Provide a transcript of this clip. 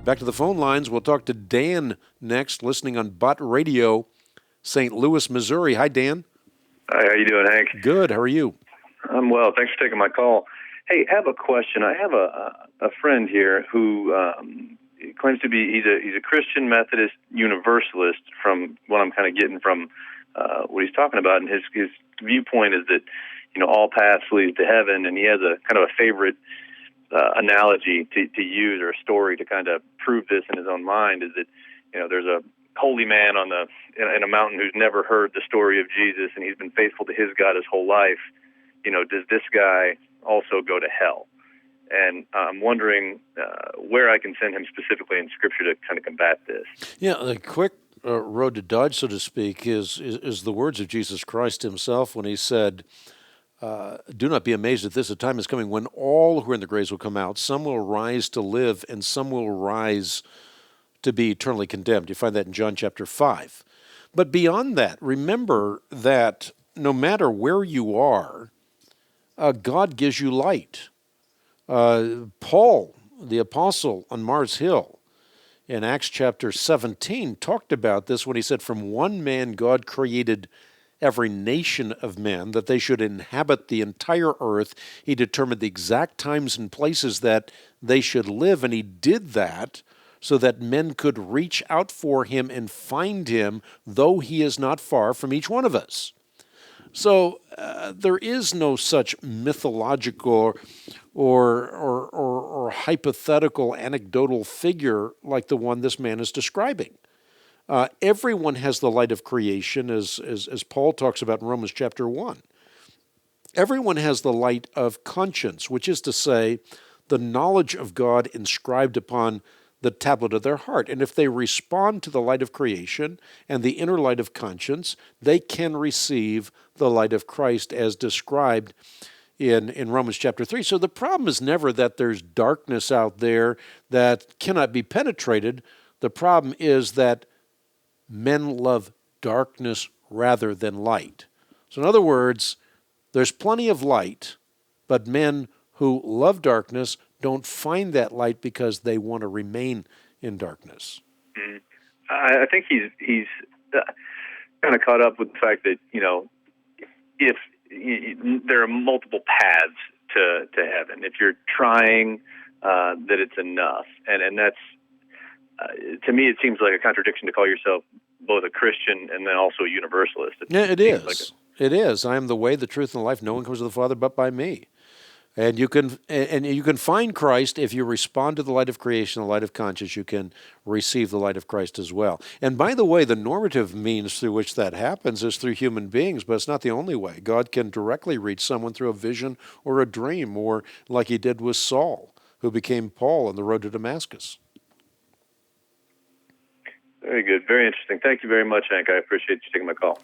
Back to the phone lines. We'll talk to Dan next, listening on Bot Radio, St. Louis, Missouri. Hi, Dan. Hi, how you doing, Hank? Good. How are you? I'm well. Thanks for taking my call. Hey, I have a question. I have a friend here who claims to be he's a Christian Methodist Universalist. From what I'm kind of getting from what he's talking about, and his viewpoint is that all paths lead to heaven, and he has a kind of a favorite analogy to use, or a story to kind of prove this in his own mind, is that there's a holy man in a mountain who's never heard the story of Jesus, and he's been faithful to his God his whole life. Does this guy also go to hell? And I'm wondering where I can send him specifically in Scripture to kind of combat this. Yeah, the quick road to Dodge, so to speak, is the words of Jesus Christ himself when he said, do not be amazed at this. A time is coming when all who are in the graves will come out. Some will rise to live, and some will rise to be eternally condemned. You find that in John chapter 5. But beyond that, remember that no matter where you are, God gives you light. Paul, the apostle on Mars Hill, in Acts chapter 17, talked about this when he said, from one man God created every nation of men, that they should inhabit the entire earth. He determined the exact times and places that they should live, and he did that so that men could reach out for him and find him, though he is not far from each one of us. So there is no such mythological or hypothetical anecdotal figure like the one this man is describing. Everyone has the light of creation, as Paul talks about in Romans chapter 1. Everyone has the light of conscience, which is to say, the knowledge of God inscribed upon the tablet of their heart. And if they respond to the light of creation and the inner light of conscience, they can receive the light of Christ as described in Romans chapter 3. So the problem is never that there's darkness out there that cannot be penetrated. The problem is that men love darkness rather than light. So in other words, there's plenty of light, but men who love darkness don't find that light because they want to remain in darkness. Mm-hmm. I think he's kind of caught up with the fact that if there are multiple paths to heaven, if you're trying, that it's enough, and that's to me it seems like a contradiction to call yourself both a Christian and then also a Universalist. Yeah, it is. It is. I am the way, the truth, and the life. No one comes to the Father but by me. And you can find Christ if you respond to the light of creation, the light of conscience. You can receive the light of Christ as well. And by the way, the normative means through which that happens is through human beings, but it's not the only way. God can directly reach someone through a vision or a dream, or like he did with Saul, who became Paul on the road to Damascus. Very good. Very interesting. Thank you very much, Hank. I appreciate you taking my call.